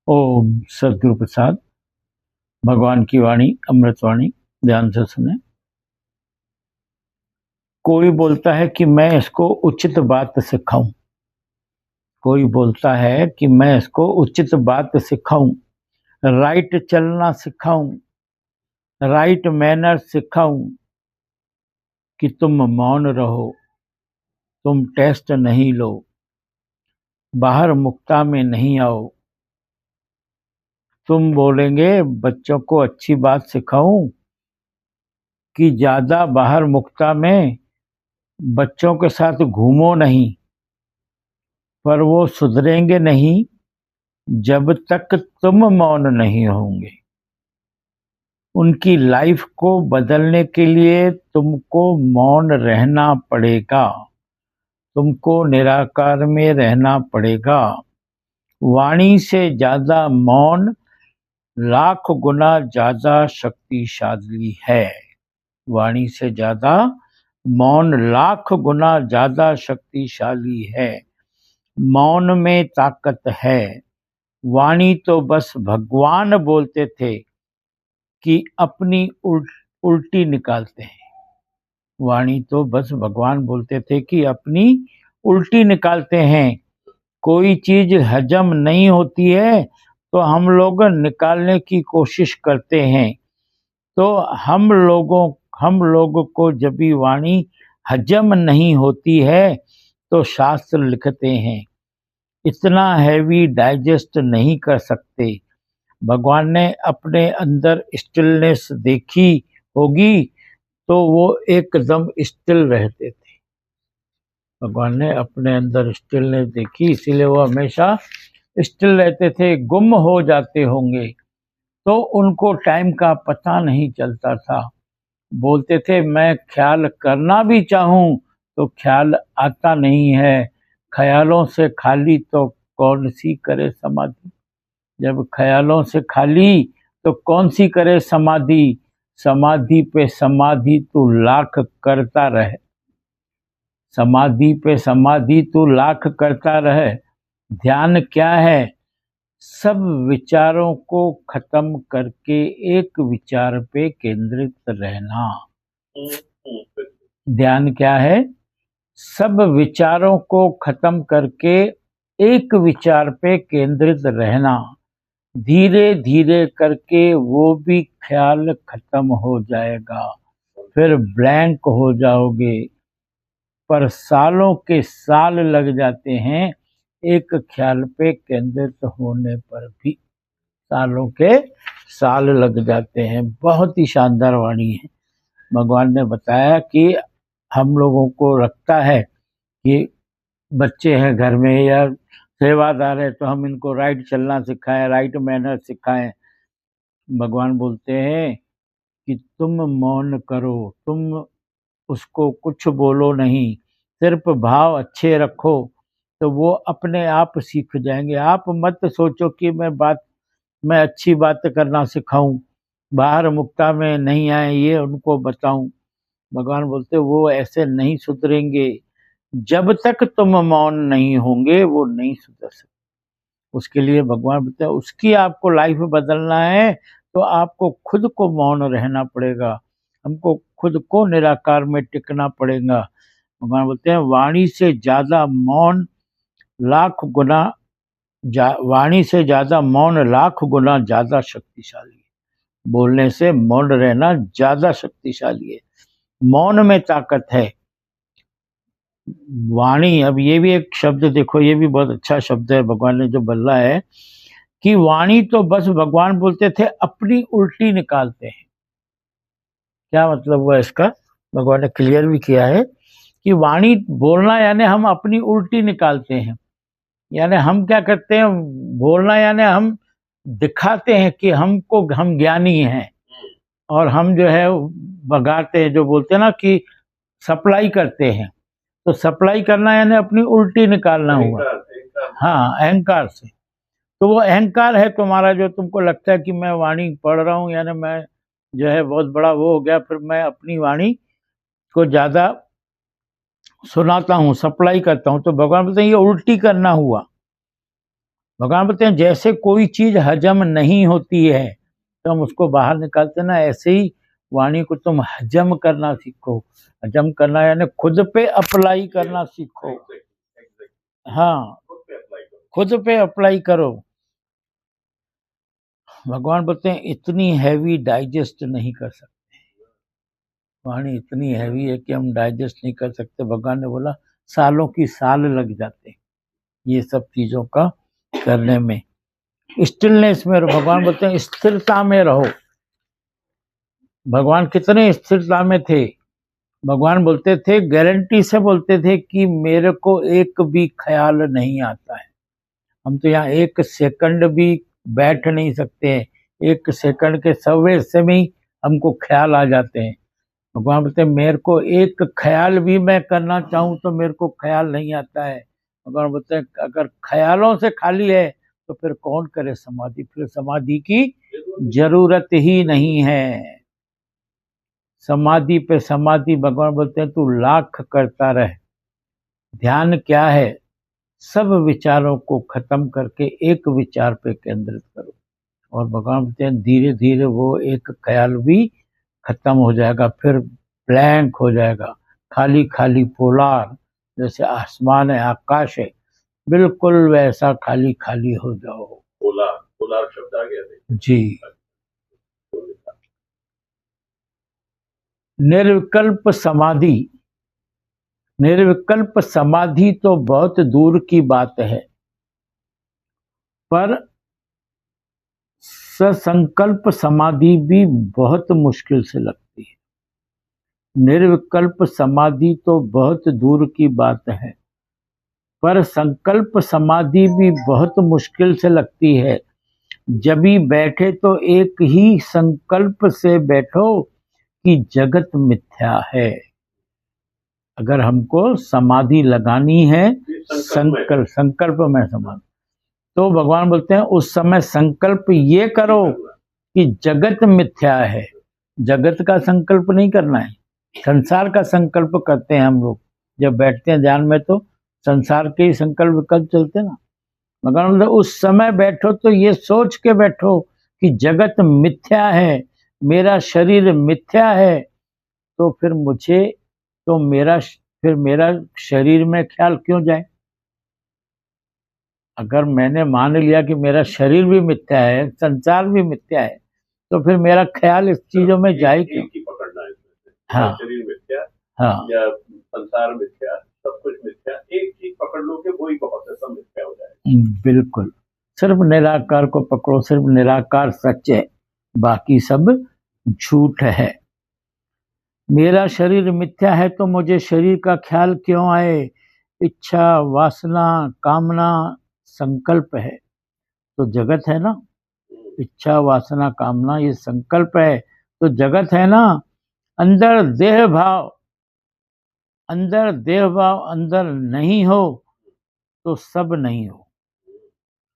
ओम सदगुरु प्रसाद। भगवान की वाणी अमृतवाणी ध्यान से सुने। कोई बोलता है कि मैं इसको उचित बात सिखाऊं। कोई बोलता है कि मैं इसको उचित बात सिखाऊं, राइट चलना सिखाऊं, राइट मैनर सिखाऊं कि तुम मौन रहो, तुम टेस्ट नहीं लो, बाहर मुक्ता में नहीं आओ। तुम बोलेंगे बच्चों को अच्छी बात सिखाऊं कि ज्यादा बाहर मुक्ता में बच्चों के साथ घूमो नहीं, पर वो सुधरेंगे नहीं जब तक तुम मौन नहीं होंगे। उनकी लाइफ को बदलने के लिए तुमको मौन रहना पड़ेगा, तुमको निराकार में रहना पड़ेगा। वाणी से ज्यादा मौन लाख गुना ज्यादा शक्तिशाली है। वाणी से ज्यादा मौन लाख गुना ज्यादा शक्तिशाली है। मौन में ताकत है। वाणी तो बस भगवान बोलते थे कि अपनी उल्टी निकालते हैं। वाणी तो बस भगवान बोलते थे कि अपनी उल्टी निकालते हैं। कोई चीज हजम नहीं होती है तो हम लोग निकालने की कोशिश करते हैं। तो हम लोग को जब भी वाणी हजम नहीं होती है तो शास्त्र लिखते हैं इतना हैवी डाइजेस्ट नहीं कर सकते। भगवान ने अपने अंदर स्टिलनेस देखी होगी तो वो एकदम स्टिल रहते थे। भगवान ने अपने अंदर स्टिलनेस देखी, इसीलिए वो हमेशा स्टिल रहते थे। गुम हो जाते होंगे तो उनको टाइम का पता नहीं चलता था। बोलते थे मैं ख्याल करना भी चाहूं तो ख्याल आता नहीं है। ख्यालों से खाली तो कौन सी करे समाधि। जब ख्यालों से खाली तो कौन सी करे समाधि। समाधि पे समाधि तू लाख करता रहे। समाधि पे समाधि तू लाख करता रहे। ध्यान क्या है? सब विचारों को खत्म करके एक विचार पे केंद्रित रहना। ध्यान क्या है? सब विचारों को खत्म करके एक विचार पे केंद्रित रहना। धीरे धीरे करके वो भी ख्याल खत्म हो जाएगा, फिर ब्लैंक हो जाओगे। पर सालों के साल लग जाते हैं एक ख्याल पे केंद्रित होने पर भी। सालों के साल लग जाते हैं। बहुत ही शानदार वाणी है। भगवान ने बताया कि हम लोगों को रखता है कि बच्चे हैं घर में या सेवादार है तो हम इनको राइट चलना सिखाएं, राइट मैनर सिखाएं। भगवान बोलते हैं कि तुम मौन करो, तुम उसको कुछ बोलो नहीं, सिर्फ भाव अच्छे रखो तो वो अपने आप सीख जाएंगे। आप मत सोचो कि मैं अच्छी बात करना सिखाऊं, बाहर मुक्ता में नहीं आए ये उनको बताऊं। भगवान बोलते वो ऐसे नहीं सुधरेंगे। जब तक तुम मौन नहीं होंगे वो नहीं सुधर सकते। उसके लिए भगवान बोलते हैं उसकी आपको लाइफ बदलना है तो आपको खुद को मौन रहना पड़ेगा, हमको खुद को निराकार में टिकना पड़ेगा। भगवान बोलते हैं वाणी से ज्यादा मौन लाख गुना वाणी से ज्यादा मौन लाख गुना ज्यादा शक्तिशाली है। बोलने से मौन रहना ज्यादा शक्तिशाली है। मौन में ताकत है। वाणी, अब ये भी एक शब्द देखो, ये भी बहुत अच्छा शब्द है भगवान ने जो बोला है कि वाणी तो बस भगवान बोलते थे अपनी उल्टी निकालते हैं। क्या मतलब हुआ इसका? भगवान ने क्लियर भी किया है कि वाणी बोलना यानी हम अपनी उल्टी निकालते हैं। यानी हम क्या करते हैं? बोलना यानी हम दिखाते हैं कि हम ज्ञानी हैं और हम जो है बगाते हैं, जो बोलते हैं ना कि सप्लाई करते हैं। तो सप्लाई करना यानी अपनी उल्टी निकालना हुआ। हाँ, अहंकार से। तो वो अहंकार है तुम्हारा जो तुमको लगता है कि मैं वाणी पढ़ रहा हूँ यानी मैं जो है बहुत बड़ा वो हो गया, फिर मैं अपनी वाणी को ज्यादा सुनाता हूँ, सप्लाई करता हूँ। तो भगवान बोलते हैं ये उल्टी करना हुआ। भगवान बोलते हैं जैसे कोई चीज हजम नहीं होती है तो हम उसको बाहर निकालते ना, ऐसे ही वाणी को तुम हजम करना सीखो। हजम करना यानी खुद पे अप्लाई करना सीखो। हाँ, खुद पे अप्लाई करो। भगवान बोलते हैं इतनी हैवी डाइजेस्ट नहीं कर सकते, वाणी इतनी हैवी है कि हम डाइजेस्ट नहीं कर सकते। भगवान ने बोला सालों की साल लग जाते हैं ये सब चीजों का करने में। स्टिलनेस में रहो, भगवान बोलते हैं स्थिरता में रहो। भगवान कितने स्थिरता में थे। भगवान बोलते थे, गारंटी से बोलते थे कि मेरे को एक भी ख्याल नहीं आता है। हम तो यहाँ एक सेकंड भी बैठ नहीं सकते हैं, एक सेकंड के सवे से ही हमको ख्याल आ जाते हैं। भगवान बोलते हैं मेरे को एक ख्याल भी मैं करना चाहूं तो मेरे को ख्याल नहीं आता है। भगवान बोलते हैं अगर ख्यालों से खाली है तो फिर कौन करे समाधि, फिर समाधि की जरूरत ही नहीं है। समाधि पे समाधि, भगवान बोलते हैं तू लाख करता रहे। ध्यान क्या है, सब विचारों को खत्म करके एक विचार पे केंद्रित करो। और भगवान बोलते हैं धीरे धीरे वो एक ख्याल भी खत्म हो जाएगा, फिर ब्लैंक हो जाएगा, खाली खाली पोलार, जैसे आसमान है आकाश है बिल्कुल वैसा खाली खाली हो जाओ। पोलार, पोलार शब्द आ गया जी। निर्विकल्प समाधि, निर्विकल्प समाधि तो बहुत दूर की बात है, पर ससंकल्प समाधि भी बहुत मुश्किल से लगती है। निर्विकल्प समाधि तो बहुत दूर की बात है, पर संकल्प समाधि भी बहुत मुश्किल से लगती है। जब भी बैठे तो एक ही संकल्प से बैठो कि जगत मिथ्या है। अगर हमको समाधि लगानी है संकल्प में समाधि, तो भगवान बोलते हैं उस समय संकल्प ये करो कि जगत मिथ्या है। जगत का संकल्प नहीं करना है, संसार का संकल्प करते हैं हम लोग। जब बैठते हैं ध्यान में तो संसार के ही संकल्प कर चलते ना। भगवान बोलते उस समय बैठो तो ये सोच के बैठो कि जगत मिथ्या है, मेरा शरीर मिथ्या है, तो फिर मुझे तो मेरा शरीर में ख्याल क्यों जाए। अगर मैंने मान लिया कि मेरा शरीर भी मिथ्या है, संसार भी मिथ्या है, तो फिर मेरा ख्याल इस चीजों में जाए क्यों। पकड़ना है, हाँ, शरीर मिथ्या, हाँ, या संसार मिथ्या, सब कुछ मिथ्या, एक चीज पकड़ लो कि वही बहुत है, सब मिथ्या हो जाए। बिल्कुल, सिर्फ निराकार को पकड़ो, सिर्फ निराकार सच है, बाकी सब झूठ है। मेरा शरीर मिथ्या है तो मुझे शरीर का ख्याल क्यों आए। इच्छा, वासना, कामना संकल्प है तो जगत है ना। इच्छा, वासना, कामना ये संकल्प है तो जगत है ना। अंदर देह भाव, अंदर देह भाव अंदर नहीं हो तो सब नहीं हो।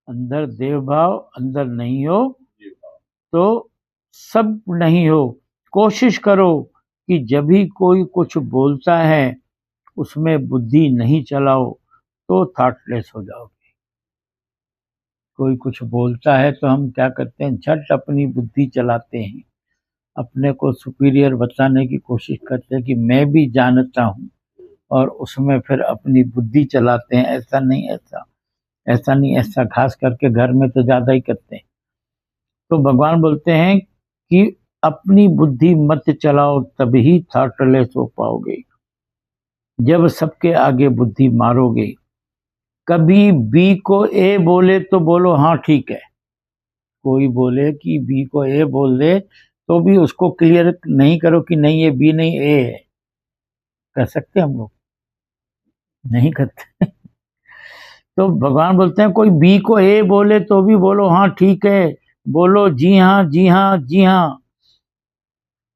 अंदर देह भाव अंदर नहीं हो तो सब नहीं हो। कोशिश करो कि जब भी कोई कुछ बोलता है उसमें बुद्धि नहीं चलाओ तो थॉटलेस हो जाओगे। कोई कुछ बोलता है तो हम क्या करते हैं, झट अपनी बुद्धि चलाते हैं, अपने को सुपीरियर बताने की कोशिश करते हैं कि मैं भी जानता हूँ, और उसमें फिर अपनी बुद्धि चलाते हैं। ऐसा नहीं, ऐसा नहीं, ऐसा खास करके घर में तो ज्यादा ही करते हैं। तो भगवान बोलते हैं कि अपनी बुद्धि मत चलाओ, तभी थॉटलेस हो पाओगे। जब सबके आगे बुद्धि मारोगे, कभी बी को ए बोले तो बोलो हाँ ठीक है। कोई बोले कि बी को ए बोल दे तो भी उसको क्लियर नहीं करो कि नहीं ये बी नहीं ए है। कर सकते हम लोग? नहीं करते। तो भगवान बोलते हैं कोई बी को ए बोले तो भी बोलो हाँ ठीक है, बोलो जी हाँ जी हाँ जी हाँ।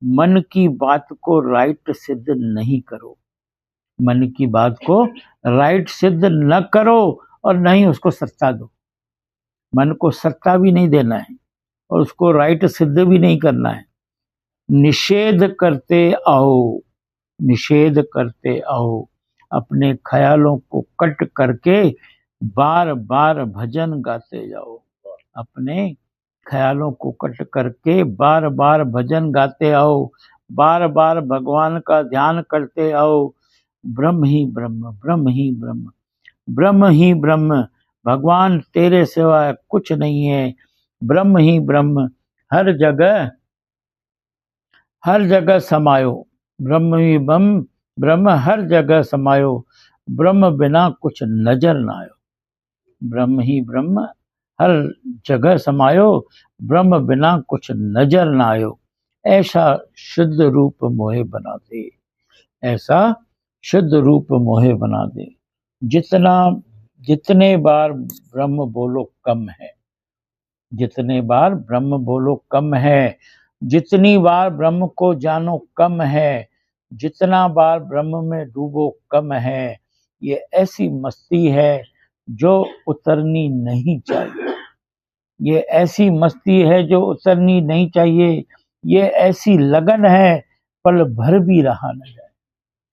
मन की बात को राइट सिद्ध नहीं करो, मन की बात को राइट सिद्ध न करो और नहीं उसको सत्ता दो। मन को सत्ता भी नहीं देना है और उसको राइट सिद्ध भी नहीं करना है। निषेध करते आओ, निषेध करते आओ, अपने ख्यालों को कट करके बार बार भजन गाते जाओ। अपने ख्यालों को कट करके बार बार भजन गाते आओ, बार बार भगवान का ध्यान करते आओ। ब्रह्म ही ब्रह्म, ब्रह्म ही ब्रह्म, ब्रह्म ही ब्रह्म, भगवान तेरे सिवा कुछ नहीं है। ब्रह्म ही ब्रह्म, हर जगह हर जगह समायो। ब्रह्म ही ब्रह्म, ब्रह्म हर जगह समायो। ब्रह्म बिना कुछ नजर ना आयो। ब्रह्म ही ब्रह्म, हर जगह समायो। ब्रह्म बिना कुछ नजर ना आयो। ऐसा शुद्ध रूप मोहे बना दे, ऐसा शुद्ध रूप मोहे बना दे। जितना जितने बार ब्रह्म बोलो कम है, जितने बार ब्रह्म बोलो कम है, जितनी बार ब्रह्म को जानो कम है, जितना बार ब्रह्म में डूबो कम है। ये ऐसी मस्ती है जो उतरनी नहीं चाहिए, ये ऐसी मस्ती है जो उतरनी नहीं चाहिए। ये ऐसी लगन है पल भर भी रहा न जाए,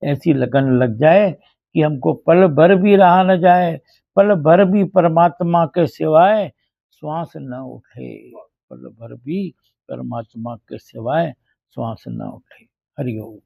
ऐसी लगन लग जाए कि हमको पल भर भी रहा न जाए, पल भर भी परमात्मा के सिवाय श्वास न उठे, पल भर भी परमात्मा के सिवाय श्वास न उठे। हरि ओम।